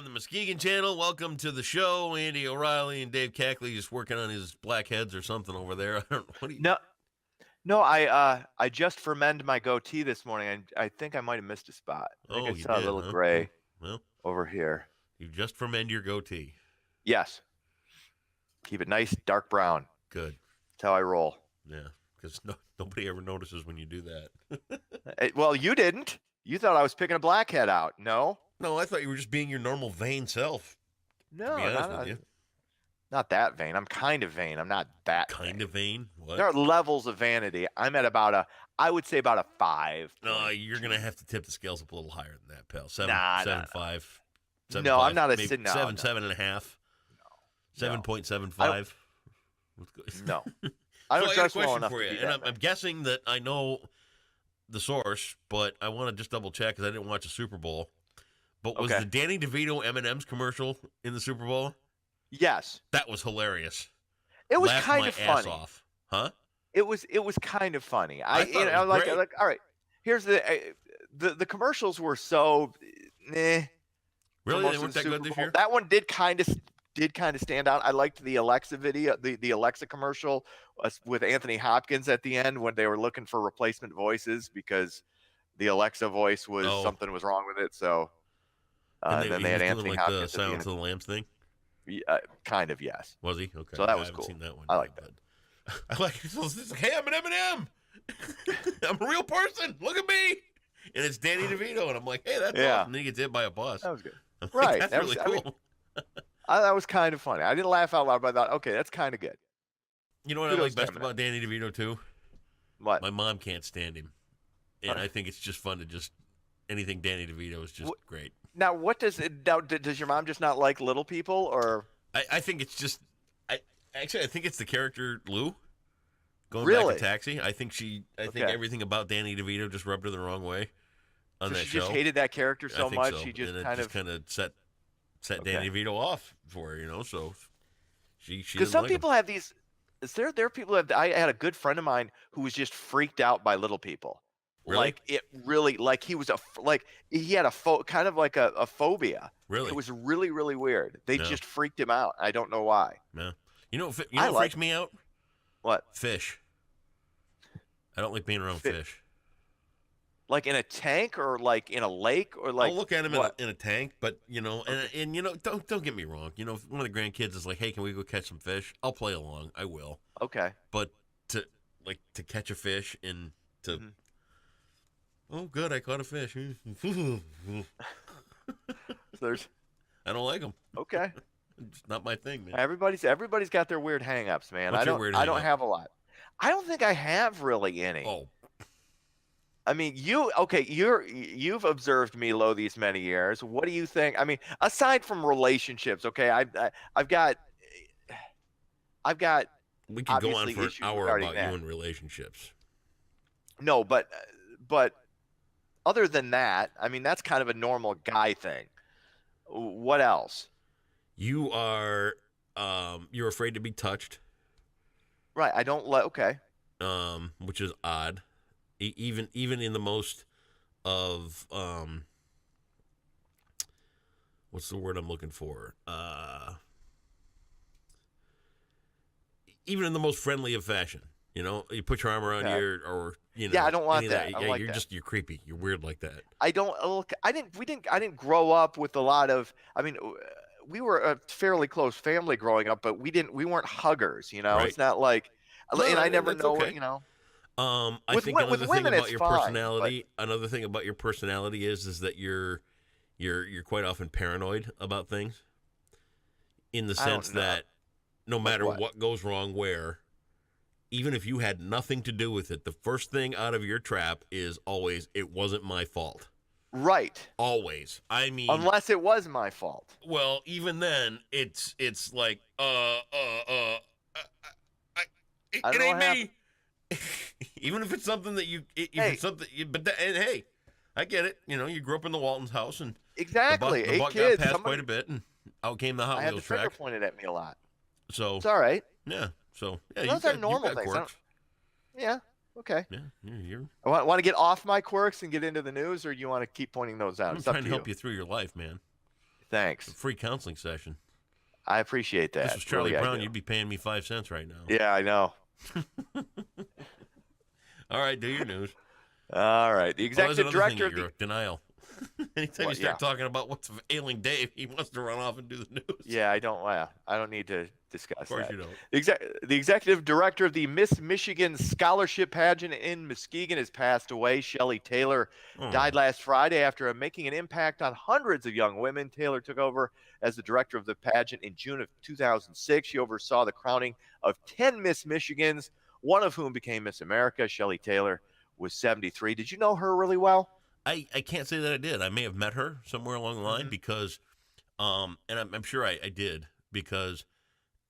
on the Muskegon channel. Welcome to the show. Andy O'Reilly and Dave Cackley just working on his blackheads or something over there. I don't know. What do you... No, I just fermented my goatee this morning. I think I might have missed a spot. I think I saw a little gray over here. You just fermented your goatee. Yes. Keep it nice, dark brown. Good. That's how I roll. Yeah, because nobody ever notices when you do that. Well, you didn't. You thought I was picking a blackhead out. No? No, I thought you were just being your normal vain self. No, not that vain. I'm kind of vain. I'm not that kind of vain. What? There are levels of vanity. I'm at I would say about a 5. No, you're gonna have to tip the scales up a little higher than that, pal. 7.5. No, I'm not a 7, 7.5. 7.75. No. I don't so I got a dress well question enough for you, and I'm guessing that I know the source, but I want to just double check because I didn't watch the Super Bowl. But was the Danny DeVito M&M's commercial in the Super Bowl? Yes. That was hilarious. It was Laughed kind my of ass funny. Off. Huh? It was kind of funny. I thought it was great. All right. Here's the commercials were so Really? They weren't that good this year? That one did kind of stand out. I liked the Alexa video, the Alexa commercial with Anthony Hopkins at the end when they were looking for replacement voices because the Alexa voice was something was wrong with it. So then they had Anthony Hopkins. The Silence of the Lambs thing? Kind of, yes. Was he? Okay. So that was cool. Seen that one I like that. I like it. It's like, hey, I'm an M&M. I'm a real person. Look at me. And it's Danny DeVito. And I'm like, hey, that's awesome. And then he gets hit by a bus. That was good. Like, right. That's really cool. That was kind of funny. I didn't laugh out loud, but I thought, okay, that's kind of good. You know what I like best about Danny DeVito, too? What? My mom can't stand him. And I think it's just fun to anything Danny DeVito is just great. Now, does your mom just not like little people, or? I think it's just, I think it's the character Lou. Going really? Back to Taxi, I think everything about Danny DeVito just rubbed her the wrong way on that show. She just hated that character so much. So. She just kind of set Danny DeVito off for her, So she because some people have these. There are people who have. I had a good friend of mine who was just freaked out by little people. Really? He was he had kind of like a phobia. Really? It was really, really weird. They just freaked him out. I don't know why. No. You know what freaks me out? What? Fish. I don't like being around fish. Like in a tank or like in a lake or like. I'll look at him in a tank, but don't get me wrong. If one of the grandkids is like, hey, can we go catch some fish? I'll play along. I will. Okay. But to catch a fish and to. Mm-hmm. Oh, good! I caught a fish. I don't like them. Okay, it's not my thing, man. Everybody's got their weird hang-ups, man. What's I don't have a lot. I don't think I have really any. Oh, I mean, you've observed me low these many years. What do you think? I mean, aside from relationships, okay, I've got. We could go on for an hour about you and relationships. No, but. Other than that, I mean, that's kind of a normal guy thing. What else? You are, you're afraid to be touched. Right. I don't let. Okay. Which is odd. Even in the most of, what's the word I'm looking for? Even in the most friendly of fashion. You put your arm around or Yeah, I don't want that. Yeah, you're creepy. You're weird like that. I don't look. I didn't grow up with a lot of. I mean, we were a fairly close family growing up, but we weren't huggers. Right. It's not like. And I never know. Okay. I think another thing about your personality. Another thing about your personality is that you're quite often paranoid about things. In the sense that no matter what goes wrong where. Even if you had nothing to do with it, the first thing out of your trap is always, it wasn't my fault. Right. Always. I mean. Unless it was my fault. Well, even then, it's like, it ain't me. Even if it's something that hey, I get it. You grew up in the Waltons' house and. Exactly. The buck got passed quite a bit and out came the Hot Wheels track. I had the trigger pointed at me a lot. So. It's all right. Yeah. So those are normal things. Yeah. Okay. Yeah. You're. I want to get off my quirks and get into the news, or you want to keep pointing those out? I'm trying to help you through your life, man. Thanks. Free counseling session. I appreciate that. This was Charlie really, Brown. You'd be paying me 5 cents right now. Yeah, I know. All right, do your news. All right. The executive director of the denial. Anytime you start talking about what's ailing Dave, he wants to run off and do the news. Yeah, I don't need to discuss that. Of course you don't. The executive director of the Miss Michigan Scholarship Pageant in Muskegon has passed away. Shelley Taylor died last Friday after making an impact on hundreds of young women. Taylor took over as the director of the pageant in June of 2006. She oversaw the crowning of 10 Miss Michigans, one of whom became Miss America. Shelley Taylor was 73. Did you know her really well? I can't say that I did. I may have met her somewhere along the line because, and I'm sure I did because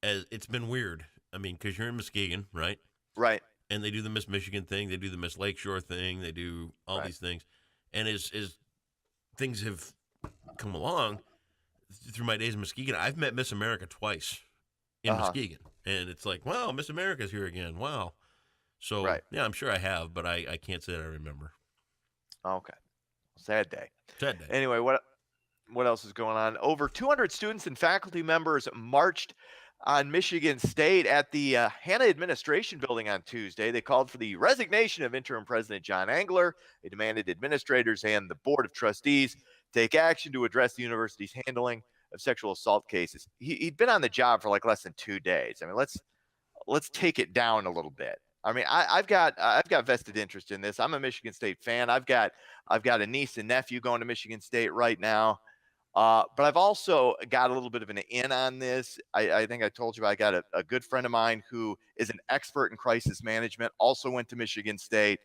it's been weird. I mean, because you're in Muskegon, right? Right. And they do the Miss Michigan thing. They do the Miss Lakeshore thing. They do all these things. And as things have come along through my days in Muskegon, I've met Miss America twice in Muskegon. And it's like, wow, Miss America's here again. Wow. So, yeah, I'm sure I have, but I can't say that I remember. Okay. Sad day. Sad day. Anyway, what else is going on? Over 200 students and faculty members marched on Michigan State at the Hanna Administration Building on Tuesday. They called for the resignation of interim President John Engler. They demanded administrators and the Board of Trustees take action to address the university's handling of sexual assault cases. He'd been on the job for like less than 2 days. I mean, let's take it down a little bit. I mean, I've got vested interest in this. I'm a Michigan State fan. I've got a niece and nephew going to Michigan State right now. But I've also got a little bit of an in on this. I think I told you I got a good friend of mine who is an expert in crisis management, also went to Michigan State.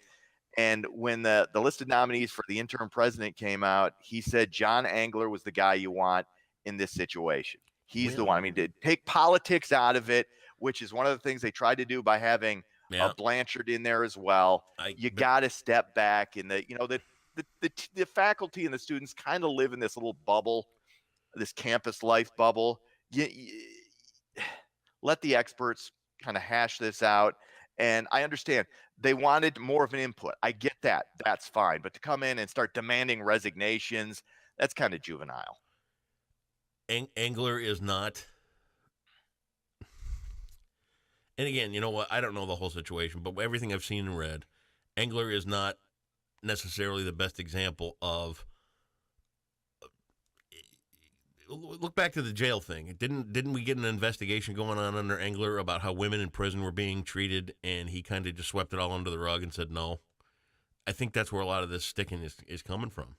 And when the list of nominees for the interim president came out, he said John Engler was the guy you want in this situation. He's the one. I mean, to take politics out of it, which is one of the things they tried to do by having Blanchard in there as well. You got to step back in the faculty and the students kind of live in this little bubble, this campus life bubble. You let the experts kind of hash this out. And I understand they wanted more of an input. I get that. That's fine. But to come in and start demanding resignations, that's kind of juvenile. Engler is not. And again, you know what? I don't know the whole situation, but everything I've seen and read, Engler is not necessarily the best example of. Look back to the jail thing. Didn't we get an investigation going on under Engler about how women in prison were being treated, and he kind of just swept it all under the rug and said no? I think that's where a lot of this sticking is coming from.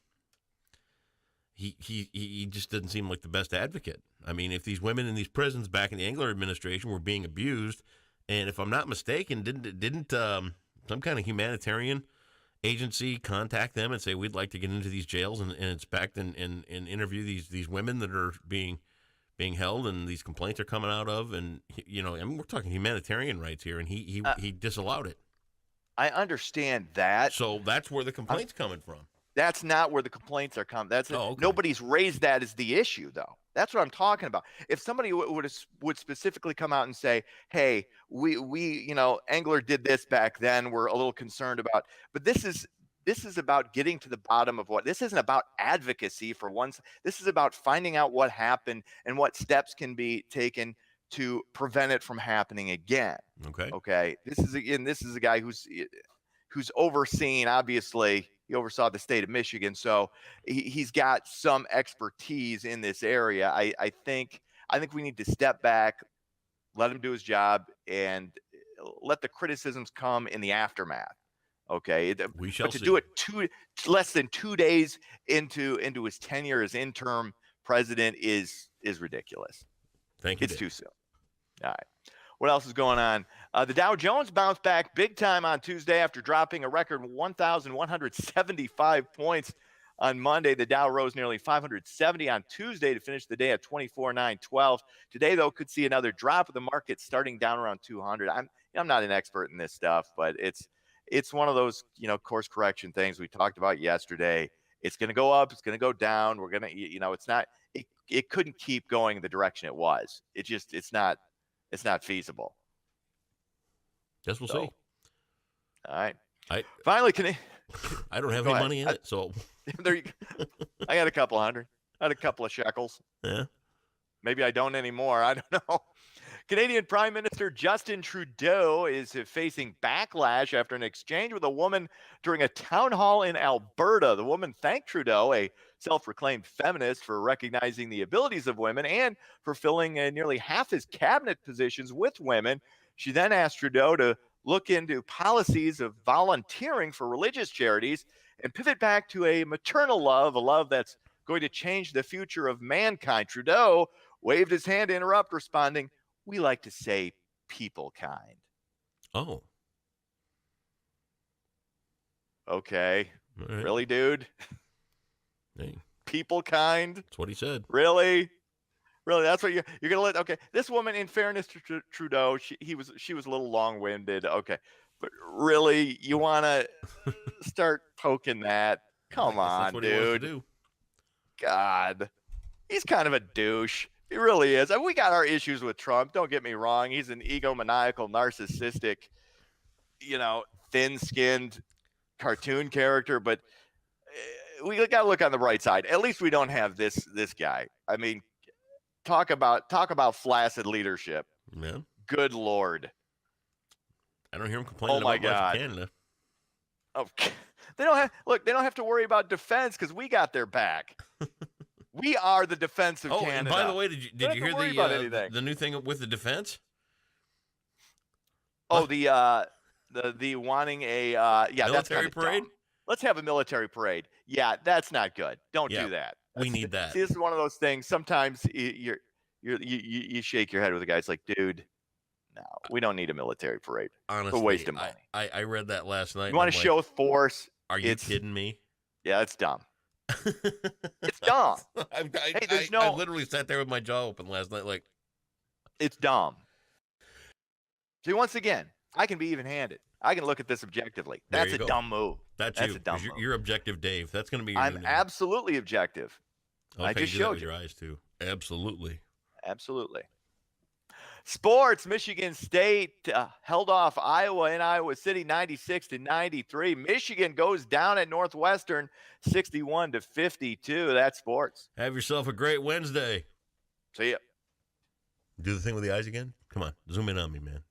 He just doesn't seem like the best advocate. I mean, if these women in these prisons back in the Engler administration were being abused, and if I'm not mistaken, didn't some kind of humanitarian agency contact them and say, we'd like to get into these jails and inspect and interview these women that are being held and these complaints are coming out of, and I mean, we're talking humanitarian rights here, and he disallowed it. I understand that. So that's where the complaint's coming from. That's not where the complaints are coming. Nobody's raised that as the issue, though. That's what I'm talking about. If somebody would specifically come out and say, "Hey, we Engler did this back then. We're a little concerned about," but this is about getting to the bottom of what. This isn't about advocacy for once. This is about finding out what happened and what steps can be taken to prevent it from happening again. Okay. This is a guy who's overseen, obviously. He oversaw the state of Michigan, so he's got some expertise in this area. I think we need to step back, let him do his job, and let the criticisms come in the aftermath. Okay, we shall see. To do it less than 2 days into his tenure as interim president is ridiculous. Thank you. It's too soon. All right. What else is going on? The Dow Jones bounced back big time on Tuesday after dropping a record 1,175 points on Monday. The Dow rose nearly 570 on Tuesday to finish the day at 24,912. Today, though, could see another drop of the market starting down around 200. I'm not an expert in this stuff, but it's one of those course correction things we talked about yesterday. It's going to go up. It's going to go down. We're going to it's not. It couldn't keep going the direction it was. It's not feasible. Guess we'll see. All right. I don't have any money in it, so there you go. I got a couple hundred. I had a couple of shekels. Yeah. Maybe I don't anymore. I don't know. Canadian Prime Minister Justin Trudeau is facing backlash after an exchange with a woman during a town hall in Alberta. The woman thanked Trudeau, a self-proclaimed feminist, for recognizing the abilities of women and for filling nearly half his cabinet positions with women. She then asked Trudeau to look into policies of volunteering for religious charities and pivot back to a maternal love, a love that's going to change the future of mankind. Trudeau waved his hand to interrupt, responding, "We like to say people kind." Oh. Okay. Right. Really, dude? Hey. People kind? That's what he said. Really? Really? That's what you're going to let? Okay. This woman, in fairness to Trudeau, she was a little long-winded. Okay. But really, you want to start poking that? Come on, that's what dude. He wants to do. God. He's kind of a douche. He really is. We got our issues with Trump. Don't get me wrong. He's an egomaniacal, narcissistic, thin-skinned cartoon character. But we got to look on the bright side. At least we don't have this guy. I mean, talk about flaccid leadership. Yeah. Good Lord. I don't hear him complaining about much of Canada. Oh, they don't have to worry about defense because we got their back. We are the defense of Canada. And by the way, did you hear the new thing with the defense? Oh, the wanting a military parade. Dumb. Let's have a military parade. Yeah, that's not good. Don't do that. We need that. See, this is one of those things. Sometimes you shake your head with the guy. It's like, dude, no, we don't need a military parade. Honestly, it's a waste of money. I read that last night. You want to show force? Are you kidding me? Yeah, it's dumb. It's dumb. I literally sat there with my jaw open last night, like, it's dumb. See, once again, I can be even-handed. I can look at this objectively. That's a dumb move. That's a dumb move. You're objective, Dave. That's going to be your I'm new name. Absolutely objective. Okay, I just you showed with your eyes too. Absolutely. Sports: Michigan State held off Iowa in Iowa City 96-93. Michigan goes down at Northwestern 61-52. That's sports. Have yourself a great Wednesday. See ya. Do the thing with the eyes again. Come on, zoom in on me, man.